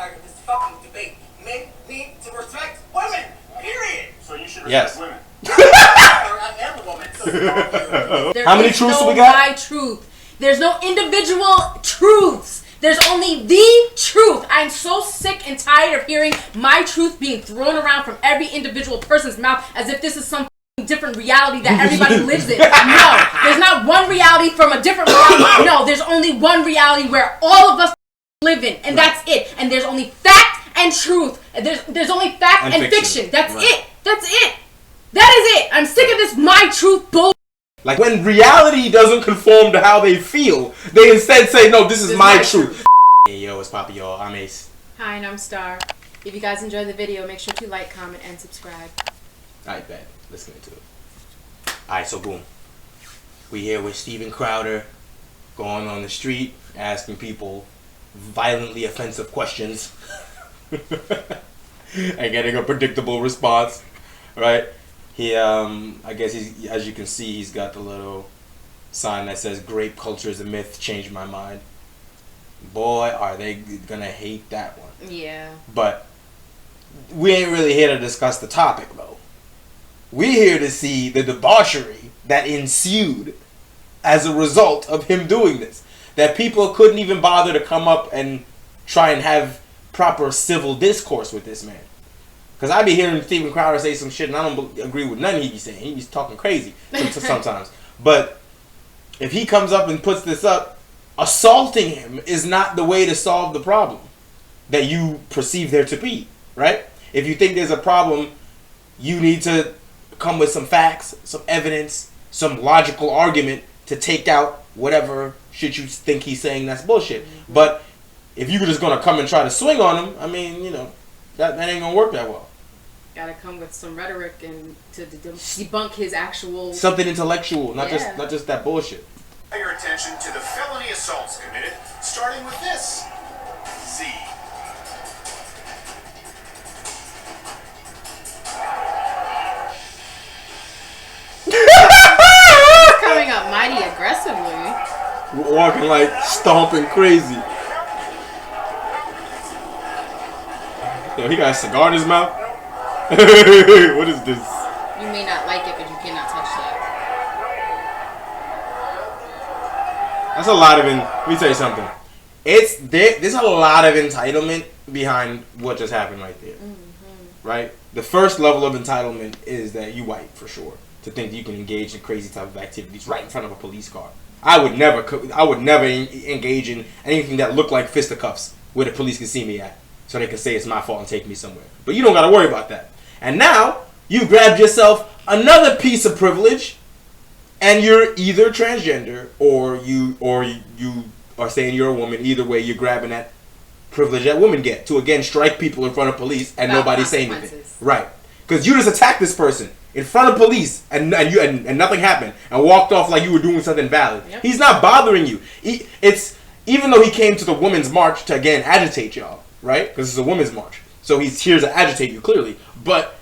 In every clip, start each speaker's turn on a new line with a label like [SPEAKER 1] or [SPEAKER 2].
[SPEAKER 1] tired of this fucking debate. Men need to respect women. Period.
[SPEAKER 2] So you should respect women.
[SPEAKER 1] I am a woman. So
[SPEAKER 3] How many truths do we got?
[SPEAKER 4] My truth. There's no individual truths. There's only the truth. I'm so sick and tired of hearing my truth being thrown around from every individual person's mouth as if this is some different reality that everybody lives in. No, there's not one reality from a different reality. No, there's only one reality where all of us live in, and that's it. And there's only fact and truth. There's only fact and fiction. That's it. That's it. That is it. I'm sick of this my truth bull.
[SPEAKER 3] Like, when reality doesn't conform to how they feel, they instead say, no, this is my truth. Hey, yo, what's poppin', y'all? I'm Ace.
[SPEAKER 4] Hi, and I'm Star. If you guys enjoyed the video, make sure to like, comment, and subscribe.
[SPEAKER 3] Alright, bet. Let's get into it. Alright, so boom. We here with Steven Crowder, going on the street, asking people violently offensive questions. And getting a predictable response, right? He, I guess he's, as you can see, he's got the little sign that says "Grape culture is a myth, changed my mind." Boy, are they gonna hate that one.
[SPEAKER 4] Yeah.
[SPEAKER 3] But we ain't really here to discuss the topic, though. We're here to see the debauchery that ensued as a result of him doing this. That people couldn't even bother to come up and try and have proper civil discourse with this man. Because I be hearing Steven Crowder say some shit and I don't agree with nothing he be saying. He be talking crazy sometimes. But if he comes up and puts this up, assaulting him is not the way to solve the problem that you perceive there to be, right? If you think there's a problem, you need to come with some facts, some evidence, some logical argument to take out whatever shit you think he's saying that's bullshit. But if you're just going to come and try to swing on him, I mean, you know, that ain't going to work that well.
[SPEAKER 4] Gotta come with some rhetoric and to debunk his actual...
[SPEAKER 3] Something intellectual, not just that bullshit.
[SPEAKER 2] Your attention to the felony assaults committed, starting with this. Z.
[SPEAKER 4] Coming up mighty aggressively.
[SPEAKER 3] Walking like stomping crazy. Yo, he got a cigar in his mouth. What is this?
[SPEAKER 4] You may not like it, but you cannot touch that.
[SPEAKER 3] That's a lot of let me tell you something. There's a lot of entitlement behind what just happened right there. Right? The first level of entitlement is that you white for sure. To think that you can engage in crazy type of activities right in front of a police car. I would never engage in anything that looked like fisticuffs where the police can see me at. So they can say it's my fault and take me somewhere. But you don't got to worry about that. And now, you grabbed yourself another piece of privilege, and you're either transgender or you are saying you're a woman. Either way, you're grabbing that privilege that women get to, again, strike people in front of police and nobody say anything. Right. Because you just attacked this person in front of police and nothing happened and walked off like you were doing something valid. Yep. He's not bothering you. Even though he came to the Women's March to, again, agitate y'all. Right? Because it's a women's march. So he's here to agitate you, clearly. But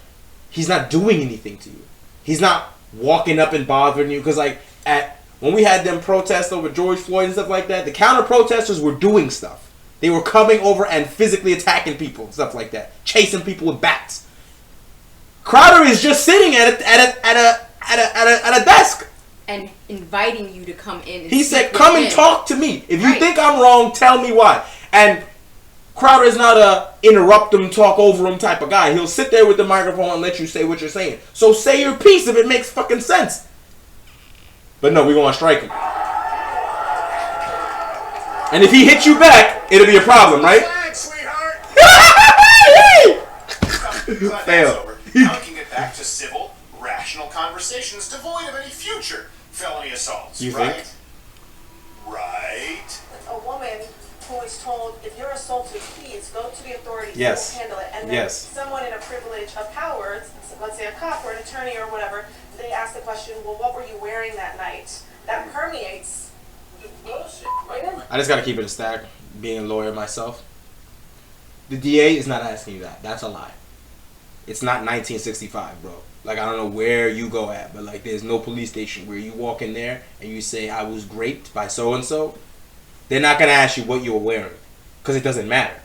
[SPEAKER 3] he's not doing anything to you. He's not walking up and bothering you. Because, like, when we had them protests over George Floyd and stuff like that, the counter-protesters were doing stuff. They were coming over and physically attacking people and stuff like that. Chasing people with bats. Crowder is just sitting at a desk.
[SPEAKER 4] And inviting you to come in. And
[SPEAKER 3] he said, come and talk to me. If you think I'm wrong, tell me why. And Crowder is not a interrupt him, talk over him type of guy. He'll sit there with the microphone and let you say what you're saying. So say your piece if it makes fucking sense. But no, we're going to strike him. And if he hits you back, it'll be a problem, right?
[SPEAKER 2] Flag, sweetheart.
[SPEAKER 3] Fail.
[SPEAKER 2] Now we can get back to civil, rational conversations devoid of any future felony assaults.
[SPEAKER 3] You
[SPEAKER 2] right?
[SPEAKER 3] think?
[SPEAKER 2] Right.
[SPEAKER 1] a woman who is told, if you're assaulted, please go to the authorities
[SPEAKER 3] yes.
[SPEAKER 1] who will handle it. And then someone in a privilege of power, let's say a cop or an attorney or whatever, they ask the question, well, what were you wearing that night? That permeates bullshit. Right?
[SPEAKER 3] I just got to keep it a stack, being a lawyer myself. The DA is not asking you that. That's a lie. It's not 1965, bro. Like, I don't know where you go at, but, like, there's no police station where you walk in there and you say, I was raped by so-and-so. They're not going to ask you what you were wearing because it doesn't matter.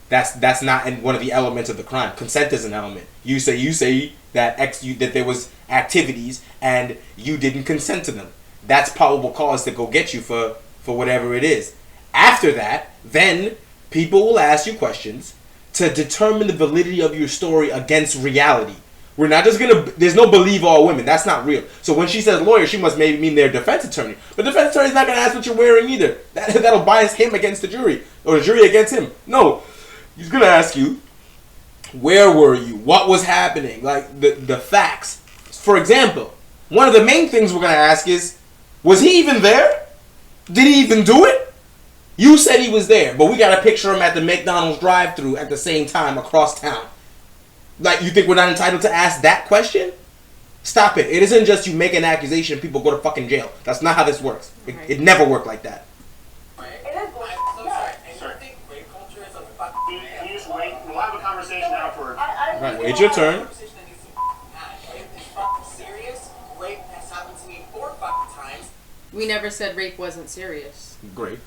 [SPEAKER 3] That's not one of the elements of the crime. Consent is an element. You say that that there was activities and you didn't consent to them. That's probable cause to go get you for whatever it is. After that, then people will ask you questions to determine the validity of your story against reality. We're not just there's no believe all women. That's not real. So when she says lawyer, she must maybe mean their defense attorney. But the defense attorney's not going to ask what you're wearing either. That'll bias him against the jury, or the jury against him. No, he's going to ask you, where were you? What was happening? Like the facts. For example, one of the main things we're going to ask is, was he even there? Did he even do it? You said he was there, but we got to picture him at the McDonald's drive-thru at the same time across town. Like, you think we're not entitled to ask that question? Stop it. It isn't just you make an accusation and people go to fucking jail. That's not how this works. It never worked like that.
[SPEAKER 2] We'll have a conversation afterward.
[SPEAKER 3] Right, wait your turn.
[SPEAKER 4] We never said rape wasn't serious.
[SPEAKER 3] Great.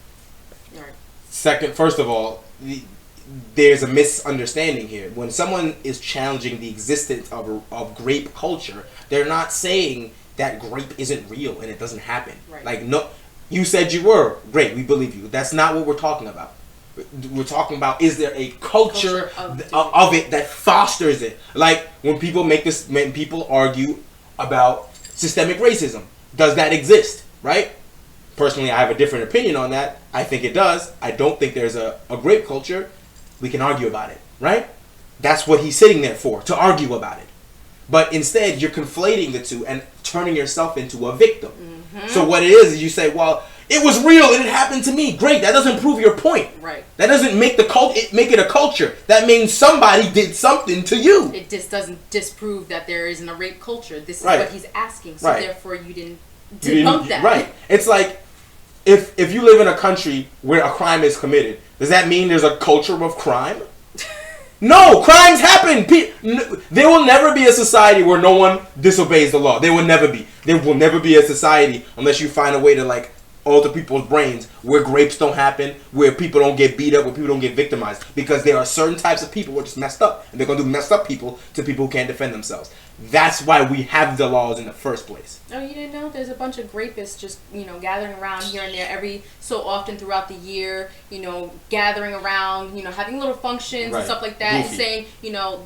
[SPEAKER 4] All right.
[SPEAKER 3] Second, first of all, there's a misunderstanding here. When someone is challenging the existence of grape culture, they're not saying that grape isn't real and it doesn't happen.
[SPEAKER 4] Right.
[SPEAKER 3] Like, no, you said you were. Great, we believe you. That's not what we're talking about. We're talking about, is there a culture of it that fosters it? Like, when people argue about systemic racism, does that exist? Right? Personally, I have a different opinion on that. I think it does. I don't think there's a grape culture. We can argue about it, right? That's what he's sitting there for, to argue about it. But instead, you're conflating the two and turning yourself into a victim. Mm-hmm. So what it is you say, well, it was real and it happened to me. Great, that doesn't prove your point.
[SPEAKER 4] Right.
[SPEAKER 3] That doesn't make make it a culture. That means somebody did something to you.
[SPEAKER 4] It just doesn't disprove that there isn't a rape culture. This is
[SPEAKER 3] right.
[SPEAKER 4] what he's asking. So therefore, you didn't debunk that.
[SPEAKER 3] Right. It's like, if you live in a country where a crime is committed, does that mean there's a culture of crime? No, crimes happen. There will never be a society where no one disobeys the law. There will never be. There will never be a society unless you find a way to, like, alter people's brains, where grapes don't happen, where people don't get beat up, where people don't get victimized. Because there are certain types of people who are just messed up. And they're going to do messed up people to people who can't defend themselves. That's why we have the laws in the first place.
[SPEAKER 4] Oh, you didn't know? There's a bunch of grapists just, gathering around here and there every so often throughout the year, gathering around, having little functions and stuff like that, and saying,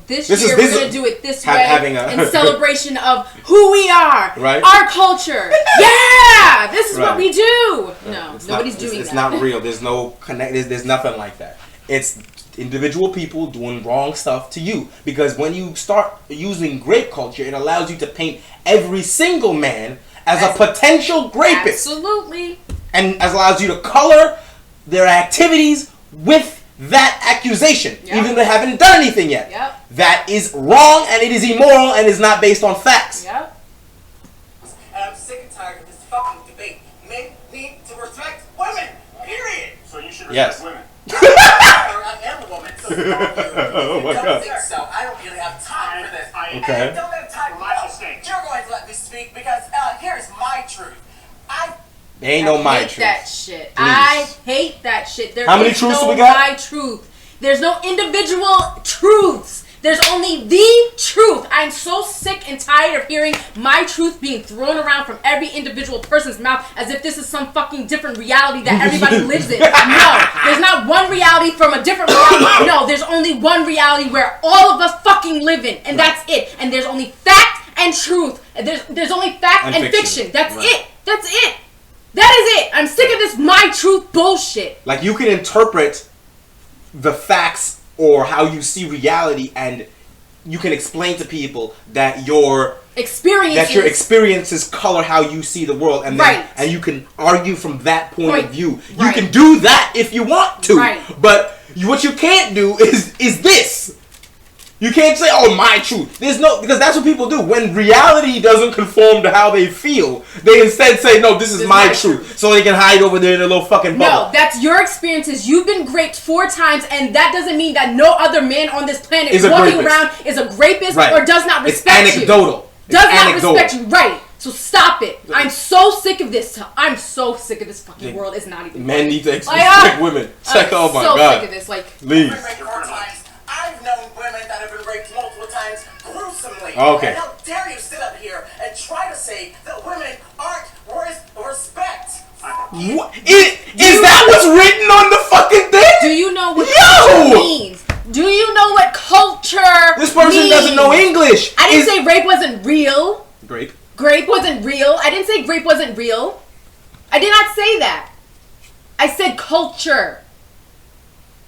[SPEAKER 4] this year we're going to do it this way in celebration of who we are, our culture. Yeah! This is what we do! No, nobody's doing that.
[SPEAKER 3] It's not real. There's no connect. There's nothing like that. It's individual people doing wrong stuff to you, because when you start using grape culture, it allows you to paint every single man as a potential rapist.
[SPEAKER 4] Absolutely.
[SPEAKER 3] And allows you to color their activities with that accusation, even if they haven't done anything yet. That is wrong, and it is immoral, and is not based on facts.
[SPEAKER 5] And I'm sick and tired of this fucking debate. Men need to respect women, period.
[SPEAKER 2] So you should respect women.
[SPEAKER 5] I am a woman, so
[SPEAKER 3] oh my God.
[SPEAKER 5] think so. I don't really have time for this.
[SPEAKER 2] I
[SPEAKER 5] don't have time for this. You're going to let me speak because here's my truth.
[SPEAKER 3] There ain't no my truth.
[SPEAKER 4] That shit. I hate that shit. There
[SPEAKER 3] How many truths do we got?
[SPEAKER 4] My truth. There's no individual truths. There's only the truth. I'm so sick and tired of hearing my truth being thrown around from every individual person's mouth as if this is some fucking different reality that everybody lives in. No, there's not one reality from a different reality. No, there's only one reality where all of us fucking live in, and that's it. And there's only fact and truth. And there's only fact and fiction. That's it. That's it. That is it. I'm sick of this my truth bullshit.
[SPEAKER 3] Like, you can interpret the facts or how you see reality, and you can explain to people that your experiences color how you see the world, and and you can argue from that point of view. You can do that if you want to, but what you can't do is this. You can't say, "Oh, my truth." There's no, because that's what people do when reality doesn't conform to how they feel. They instead say, "No, this is my truth," so they can hide over there in a little fucking bubble.
[SPEAKER 4] No, that's your experiences. You've been raped 4 times, and that doesn't mean that no other man on this planet walking around is a rapist or does not respect you.
[SPEAKER 3] It's anecdotal.
[SPEAKER 4] Does not respect you, right? So stop it. I'm so sick of this. I'm so sick of this fucking world. It's not even.
[SPEAKER 3] Men need to respect women. It's like, oh my God.
[SPEAKER 4] I'm so sick of this. Like,
[SPEAKER 3] leave. Okay.
[SPEAKER 5] And how dare you sit up here and try to say that women aren't worth respect?
[SPEAKER 3] What? Is that what's written on the fucking thing?
[SPEAKER 4] Do you know what
[SPEAKER 3] Yo!
[SPEAKER 4] culture means? Do you know what culture
[SPEAKER 3] This person
[SPEAKER 4] means?
[SPEAKER 3] doesn't know English.
[SPEAKER 4] I didn't say rape wasn't real.
[SPEAKER 3] Grape.
[SPEAKER 4] Grape wasn't real. I didn't say grape wasn't real. I did not say that. I said culture.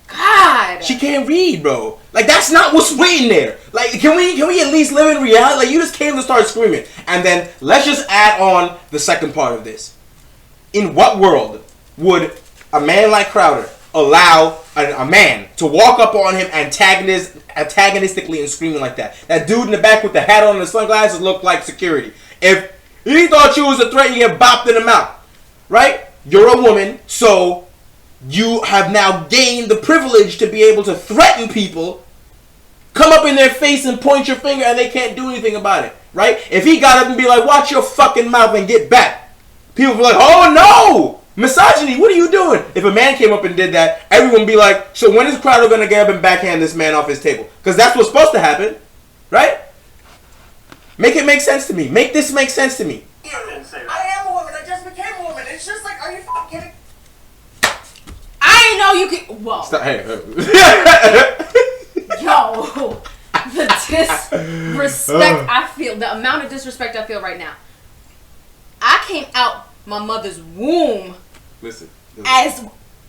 [SPEAKER 4] God.
[SPEAKER 3] She can't read, bro. Like, that's not what's written there. Like, can we at least live in reality? Like, you just came to start screaming. And then let's just add on the second part of this. In what world would a man like Crowder allow a man to walk up on him antagonistically and screaming like that? That dude in the back with the hat on and the sunglasses looked like security. If he thought you was a threat, you get bopped in the mouth. Right? You're a woman, so you have now gained the privilege to be able to threaten people, come up in their face and point your finger, and they can't do anything about it. Right? If he got up and be like, watch your fucking mouth and get back, people would be like, oh no! Misogyny, what are you doing? If a man came up and did that, everyone would be like, so when is Crowder going to get up and backhand this man off his table? Because that's what's supposed to happen. Right? Make it make sense to me. Make this make sense to me.
[SPEAKER 5] I am a woman. I just became a woman. It's just like, are you fucking kidding?
[SPEAKER 4] I didn't know you could. Whoa.
[SPEAKER 3] Stop. Hey.
[SPEAKER 4] Yo. The disrespect I feel. The amount of disrespect I feel right now. I came out my mother's womb
[SPEAKER 3] Listen.
[SPEAKER 4] as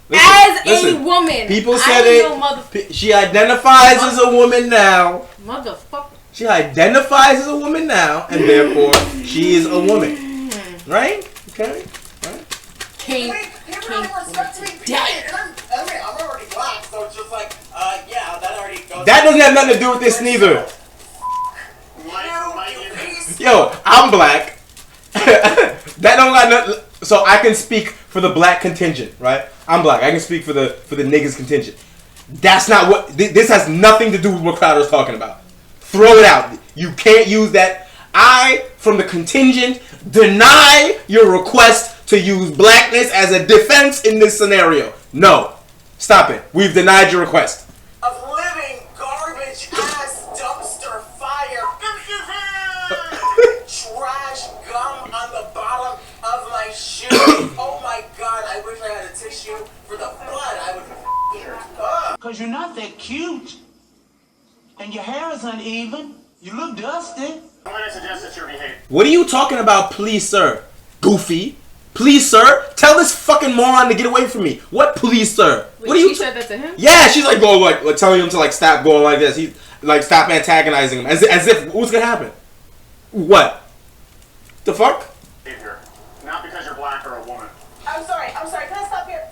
[SPEAKER 3] Listen.
[SPEAKER 4] a woman.
[SPEAKER 3] People
[SPEAKER 4] I
[SPEAKER 3] said
[SPEAKER 4] ain't no
[SPEAKER 3] it. She identifies as a woman now.
[SPEAKER 4] Motherfucker.
[SPEAKER 3] She identifies as a woman now, and therefore she is a woman. Right? Okay. Right.
[SPEAKER 4] Came
[SPEAKER 5] respect to me, period. And I'm already black, so it's just like, yeah, that already goes.
[SPEAKER 3] That doesn't have nothing to do with this neither. Yo, I'm black. That don't got nothing. So I can speak for the black contingent, right? I'm black. I can speak for the niggas contingent. That's not what. This has nothing to do with what Crowder's talking about. Throw it out. You can't use that. I, from the contingent, deny your request to use blackness as a defense in this scenario. No. Stop it. We've denied your request.
[SPEAKER 5] Of living garbage ass dumpster fire. Trash gum on the bottom of my shoe. Oh my god, I wish I had a tissue for the blood. I would.
[SPEAKER 6] Cause you're not that cute. And your hair is uneven. You look dusty.
[SPEAKER 2] I'm going to suggest that your behavior.
[SPEAKER 3] What are you talking about, please, sir? Goofy. Please, sir. Tell this fucking moron to get away from me. What, please, sir?
[SPEAKER 4] Wait,
[SPEAKER 3] What are you?
[SPEAKER 4] she said that to him?
[SPEAKER 3] Yeah, she's like going like telling him to like stop going like this. He like stop antagonizing him as if what's gonna happen? What? The fuck?
[SPEAKER 2] Behavior. Not because you're black or a woman.
[SPEAKER 1] I'm sorry. Can I stop here?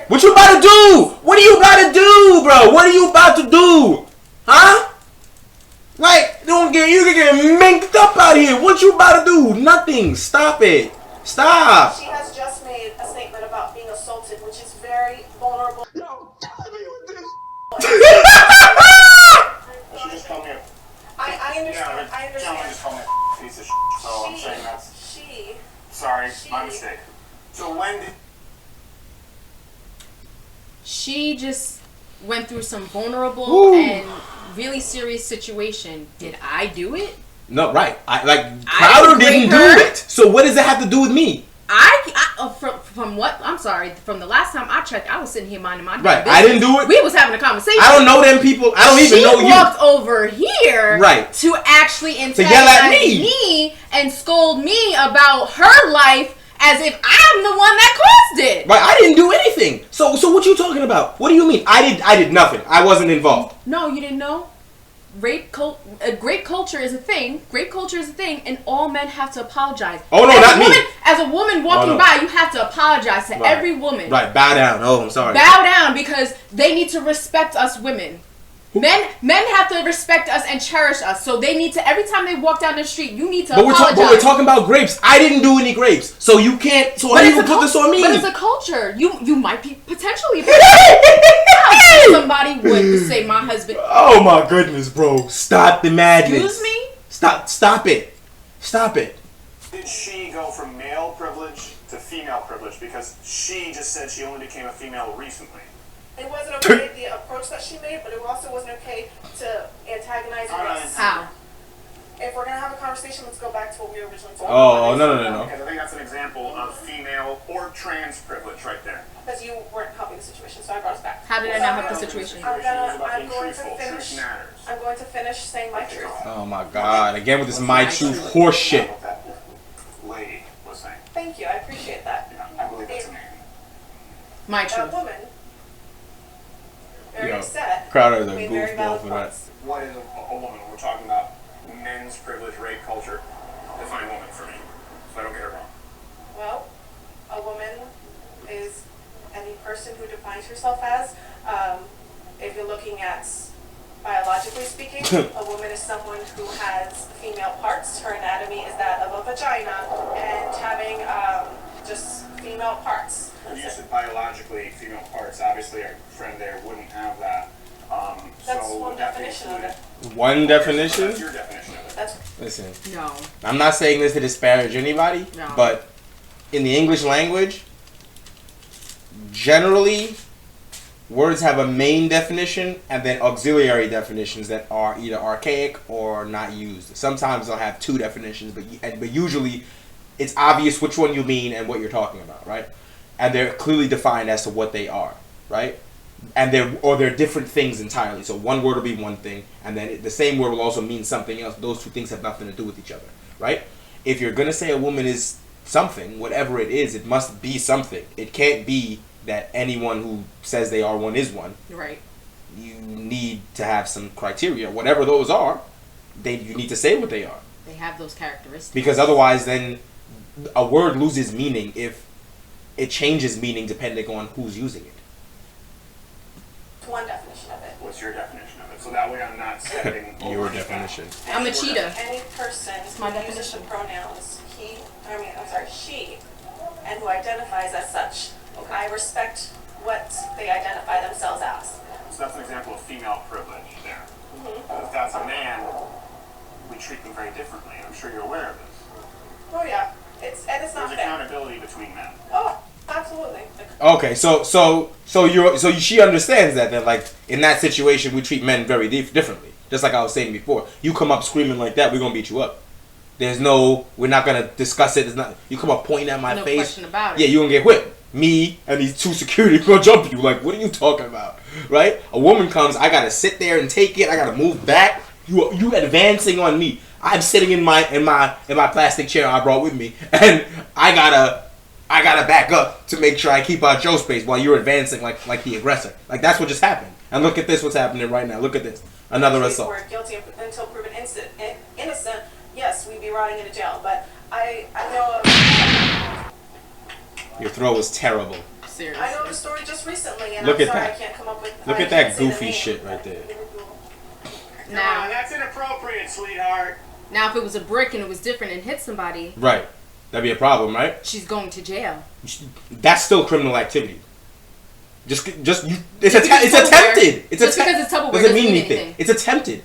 [SPEAKER 3] What you about to do? What are you about to do, bro? What are you about to do? Huh? Like, you can get minked up out here. What you about to do? Nothing. Stop it. Stop.
[SPEAKER 1] She has just made a statement about being assaulted, which is very vulnerable.
[SPEAKER 2] Yo, tell me with this. She just called me a.
[SPEAKER 1] I understand.
[SPEAKER 2] Yeah,
[SPEAKER 1] I
[SPEAKER 2] the gentleman
[SPEAKER 1] understand.
[SPEAKER 2] just called me a piece of shit. So I'm saying that's. Sorry, my mistake. So when did.
[SPEAKER 4] She just went through some vulnerable and really serious situation. Did I do it?
[SPEAKER 3] No, right.
[SPEAKER 4] I
[SPEAKER 3] Crowder didn't
[SPEAKER 4] rape
[SPEAKER 3] do
[SPEAKER 4] her.
[SPEAKER 3] it. So what does that have to do with me?
[SPEAKER 4] From what? I'm sorry. From the last time I checked, I was sitting here minding my
[SPEAKER 3] Right.
[SPEAKER 4] business.
[SPEAKER 3] I didn't do it.
[SPEAKER 4] We was having a conversation.
[SPEAKER 3] I don't know them people. I don't even know you.
[SPEAKER 4] She walked over here,
[SPEAKER 3] Right.
[SPEAKER 4] to actually
[SPEAKER 3] To yell at
[SPEAKER 4] antagonize
[SPEAKER 3] me.
[SPEAKER 4] me and scold me about her life as if I'm the one that caused it.
[SPEAKER 3] Right, I didn't do anything. So what you talking about? What do you mean? I did nothing. I wasn't involved.
[SPEAKER 4] No, you didn't know. Great culture is a thing. Great culture is a thing, and all men have to apologize.
[SPEAKER 3] Oh, no,
[SPEAKER 4] as
[SPEAKER 3] not
[SPEAKER 4] a
[SPEAKER 3] me.
[SPEAKER 4] woman, as a woman walking
[SPEAKER 3] no.
[SPEAKER 4] by, you have to apologize to
[SPEAKER 3] Right.
[SPEAKER 4] every woman.
[SPEAKER 3] Right, bow down. Oh, I'm sorry.
[SPEAKER 4] Bow down because they need to respect us women. Men have to respect us and cherish us. So they need to, every time they walk down the street, you need to apologize.
[SPEAKER 3] But we're talking about grapes. I didn't do any grapes. So you can't, so how do you put this on me?
[SPEAKER 4] But it's a culture. You might be potentially I don't think somebody would say my husband.
[SPEAKER 3] Oh my goodness, bro. Stop the madness.
[SPEAKER 4] Excuse me?
[SPEAKER 3] Stop it. Stop it.
[SPEAKER 2] Did she go from male privilege to female privilege? Because she just said she only became a female recently.
[SPEAKER 1] It wasn't okay the approach that she made, but it also wasn't okay to antagonize
[SPEAKER 2] Alright.
[SPEAKER 1] race.
[SPEAKER 4] How?
[SPEAKER 1] If we're gonna have a conversation, let's go back to what we originally talked
[SPEAKER 3] Oh,
[SPEAKER 1] about.
[SPEAKER 3] no.
[SPEAKER 2] Because I think that's an example of female or trans privilege right there.
[SPEAKER 1] Because you weren't helping the situation, so I brought us back.
[SPEAKER 4] How did I not help the situation?
[SPEAKER 1] I'm going to
[SPEAKER 2] Truth
[SPEAKER 1] finish.
[SPEAKER 2] matters.
[SPEAKER 1] I'm going to finish saying my truth.
[SPEAKER 3] Oh my God! Again with this my truth horse shit.
[SPEAKER 2] What that lady was saying.
[SPEAKER 1] Thank you, I appreciate that.
[SPEAKER 2] Yeah, I believe that's amazing.
[SPEAKER 4] My
[SPEAKER 1] That
[SPEAKER 4] truth.
[SPEAKER 1] woman, very
[SPEAKER 3] Yo,
[SPEAKER 1] upset,
[SPEAKER 3] Crowder is a
[SPEAKER 1] made very
[SPEAKER 3] goofball
[SPEAKER 1] valid
[SPEAKER 3] for that.
[SPEAKER 1] points.
[SPEAKER 2] What is a woman? We're talking about men's privilege, rape culture. Define woman for me, so I don't get it wrong.
[SPEAKER 1] Well, a woman is any person who defines herself as, if you're looking at biologically speaking, a woman is someone who has female parts. Her anatomy is that of a vagina and having just female parts.
[SPEAKER 2] You said biologically female parts. Obviously, our friend there wouldn't have that.
[SPEAKER 1] That's
[SPEAKER 2] so
[SPEAKER 1] one
[SPEAKER 2] would that be
[SPEAKER 1] definition of
[SPEAKER 2] included?
[SPEAKER 1] it.
[SPEAKER 3] One definition.
[SPEAKER 2] That's your definition of it.
[SPEAKER 1] That's
[SPEAKER 3] Listen,
[SPEAKER 4] No.
[SPEAKER 3] I'm not saying this to disparage anybody,
[SPEAKER 4] No.
[SPEAKER 3] but in the English language, generally, words have a main definition and then auxiliary definitions that are either archaic or not used. Sometimes they'll have two definitions, but usually it's obvious which one you mean and what you're talking about, right? And they're clearly defined as to what they are, right? And they're different things entirely. So one word will be one thing, and then the same word will also mean something else. Those two things have nothing to do with each other, right? If you're gonna say a woman is something, whatever it is, it must be something. It can't be that anyone who says they are one is one.
[SPEAKER 4] Right.
[SPEAKER 3] You need to have some criteria, whatever those are. You need to say what they are,
[SPEAKER 4] They have those characteristics.
[SPEAKER 3] because otherwise, then a word loses meaning if it changes meaning depending on who's using it.
[SPEAKER 1] one definition of it.
[SPEAKER 2] What's your definition of it? So that way I'm not setting
[SPEAKER 3] Your definition.
[SPEAKER 4] I'm a cheetah.
[SPEAKER 1] Any person
[SPEAKER 4] my
[SPEAKER 1] who uses the pronouns she, and who identifies as such. I respect what they identify themselves as.
[SPEAKER 2] So that's an example of female privilege there.
[SPEAKER 1] Mm-hmm.
[SPEAKER 2] If that's a man, we treat them very differently. I'm sure you're aware of this.
[SPEAKER 1] Oh yeah, it's not
[SPEAKER 2] There's
[SPEAKER 1] fair.
[SPEAKER 2] accountability between men.
[SPEAKER 1] Oh, absolutely.
[SPEAKER 3] Okay, so she understands that like in that situation we treat men very differently. Just like I was saying before, you come up screaming like that, we're gonna beat you up. We're not gonna discuss it. There's not. You come up pointing at my
[SPEAKER 4] No
[SPEAKER 3] face.
[SPEAKER 4] question about it.
[SPEAKER 3] Yeah, you gonna get whipped. Me and these two security gonna jump you. Like, what are you talking about? Right? A woman comes, I gotta sit there and take it. I gotta move back. You advancing on me. I'm sitting in my plastic chair I brought with me, and I gotta back up to make sure I keep out your space while you're advancing like the aggressor. Like that's what just happened. And look at this, what's happening right now. Look at this. Another assault.
[SPEAKER 1] We're guilty until proven innocent. Yes, we'd be rotting in a jail. But I know
[SPEAKER 3] Your throw was terrible.
[SPEAKER 4] Seriously.
[SPEAKER 1] I know of a story just recently, and
[SPEAKER 3] Look
[SPEAKER 1] I'm
[SPEAKER 3] at
[SPEAKER 1] sorry
[SPEAKER 3] that.
[SPEAKER 1] I can't come up with.
[SPEAKER 3] Look
[SPEAKER 1] I
[SPEAKER 3] at that
[SPEAKER 1] can't say the
[SPEAKER 3] goofy
[SPEAKER 1] name.
[SPEAKER 3] shit right there.
[SPEAKER 4] Now,
[SPEAKER 2] that's inappropriate, sweetheart.
[SPEAKER 4] now, if it was a brick and it was different and hit somebody,
[SPEAKER 3] Right. That'd be a problem, right?
[SPEAKER 4] she's going to jail.
[SPEAKER 3] That's still criminal activity. It's
[SPEAKER 4] because
[SPEAKER 3] attempted. It's
[SPEAKER 4] Just because it's Tupperware
[SPEAKER 3] doesn't mean anything. It's attempted.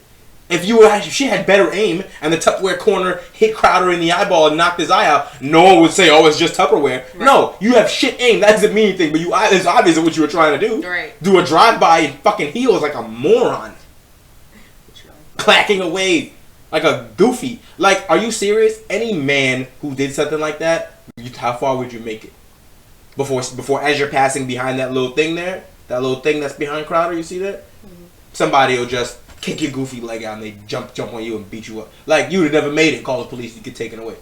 [SPEAKER 3] If she had better aim and the Tupperware corner hit Crowder in the eyeball and knocked his eye out, no one would say, "Oh, it's just Tupperware." Right. No, you have shit aim. That doesn't mean anything. But it's obvious what you were trying to do.
[SPEAKER 4] Right.
[SPEAKER 3] Do a drive-by and fucking heels like a moron, clacking away like a goofy. Like, are you serious? Any man who did something like that, how far would you make it? Before as you're passing behind that little thing there, that little thing that's behind Crowder, you see that? Mm-hmm. Somebody will just kick your goofy leg out and they jump on you and beat you up. Like, you would have never made it, call the police, you get taken away.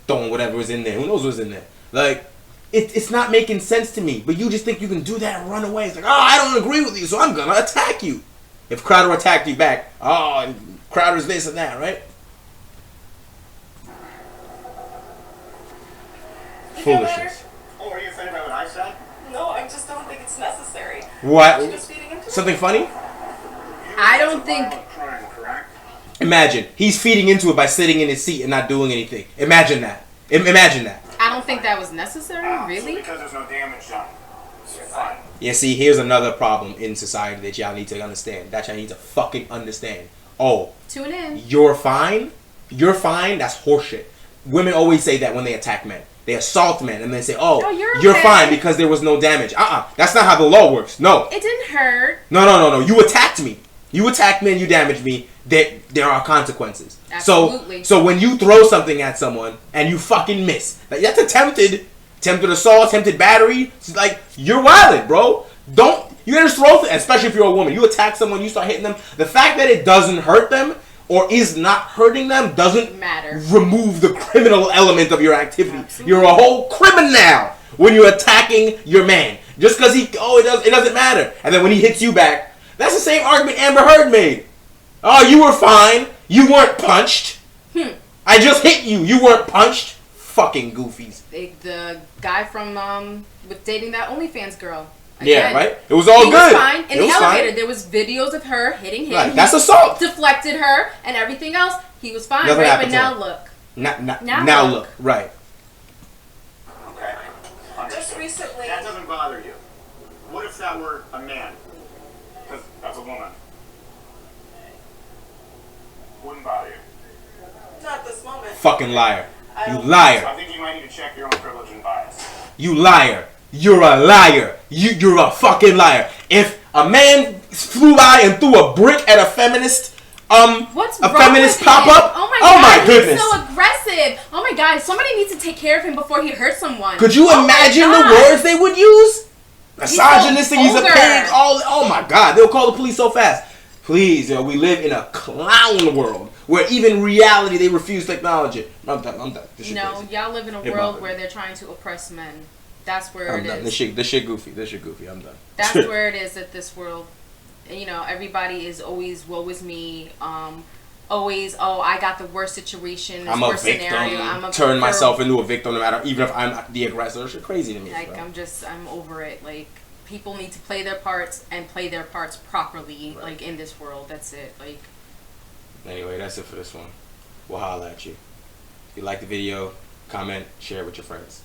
[SPEAKER 3] Throwing whatever was in there. Who knows what's in there? Like, it's not making sense to me. But you just think you can do that and run away. It's like, oh, I don't agree with you, so I'm going to attack you. If Crowder attacked you back, oh, Crowder's this and that, right? Foolishness.
[SPEAKER 2] Oh, are you offended by what I said?
[SPEAKER 1] No, I just don't think it's necessary.
[SPEAKER 3] What?
[SPEAKER 1] You're just feeding into
[SPEAKER 3] Something
[SPEAKER 1] it.
[SPEAKER 3] funny?
[SPEAKER 4] I don't think.
[SPEAKER 2] Crime, correct?
[SPEAKER 3] Imagine he's feeding into it by sitting in his seat and not doing anything. Imagine that. Imagine that.
[SPEAKER 4] I don't think that was necessary.
[SPEAKER 2] So
[SPEAKER 4] Really?
[SPEAKER 2] because there's no damage done. It's fine.
[SPEAKER 3] Yeah, see, here's another problem in society that y'all need to understand. That y'all need to fucking understand. Oh,
[SPEAKER 4] Tune in.
[SPEAKER 3] you're fine? You're fine? That's horseshit. Women always say that when they attack men. They assault men and they say, oh,
[SPEAKER 4] Oh, you're
[SPEAKER 3] you're
[SPEAKER 4] okay.
[SPEAKER 3] fine because there was no damage. That's not how the law works. No.
[SPEAKER 4] It didn't hurt.
[SPEAKER 3] No. You attacked me. You attack me and you damage me, there are consequences.
[SPEAKER 4] Absolutely.
[SPEAKER 3] So when you throw something at someone and you fucking miss, like, that's attempted assault, attempted battery. It's like, you're wildin', bro. You gotta just throw, especially if you're a woman. You attack someone, you start hitting them. The fact that it doesn't hurt them or is not hurting them doesn't
[SPEAKER 4] matter.
[SPEAKER 3] Remove the criminal element of your activity.
[SPEAKER 4] Absolutely.
[SPEAKER 3] You're a whole criminal when you're attacking your man. Just because it doesn't matter. And then when he hits you back, that's the same argument Amber Heard made. Oh, you were fine. You weren't punched. I just hit you. You weren't punched. Fucking goofies.
[SPEAKER 4] The guy from with dating that OnlyFans girl.
[SPEAKER 3] Again, yeah, right? It was all good.
[SPEAKER 4] Was fine. In the elevator, there was videos of her hitting him.
[SPEAKER 3] Right. That's assault.
[SPEAKER 4] Deflected her and everything else. He was fine,
[SPEAKER 3] Nothing
[SPEAKER 4] right? But now
[SPEAKER 3] him.
[SPEAKER 4] look.
[SPEAKER 3] Now look. Right.
[SPEAKER 2] Okay.
[SPEAKER 1] Just recently.
[SPEAKER 2] That doesn't bother you. What if that were a man? Because that's a woman. Wouldn't bother you.
[SPEAKER 1] Not this moment.
[SPEAKER 3] Fucking liar. You liar.
[SPEAKER 2] I think you might need to check your own privilege and bias.
[SPEAKER 3] You liar. You're a liar. You're a fucking liar. If a man flew by and threw a brick at a feminist,
[SPEAKER 4] what's
[SPEAKER 3] a
[SPEAKER 4] wrong
[SPEAKER 3] feminist
[SPEAKER 4] with
[SPEAKER 3] pop
[SPEAKER 4] him?
[SPEAKER 3] up?
[SPEAKER 4] Oh my god,
[SPEAKER 3] goodness.
[SPEAKER 4] He's so aggressive. Oh my god, somebody needs to take care of him before he hurts someone.
[SPEAKER 3] Could you imagine the words they would use? Misogynistic, he's a pig. Oh my god, they'll call the police so fast. Please, we live in a clown world where even reality they refuse to acknowledge it. I'm done.
[SPEAKER 4] No, y'all live in a world where they're trying to oppress men. That's where it is.
[SPEAKER 3] This shit goofy. I'm done.
[SPEAKER 4] That's where it is at this world. Everybody is always woe is me. Always, I got the worst situation.
[SPEAKER 3] I'm a victim.
[SPEAKER 4] Scenario.
[SPEAKER 3] Turn myself into a victim no matter, even if I'm the aggressor. Shit crazy to me.
[SPEAKER 4] Like,
[SPEAKER 3] bro.
[SPEAKER 4] I'm over it. Like, people need to play their parts and play their parts properly. Right. Like, in this world. That's it. Like.
[SPEAKER 3] Anyway, that's it for this one. We'll holla at you. If you like the video, comment, share it with your friends.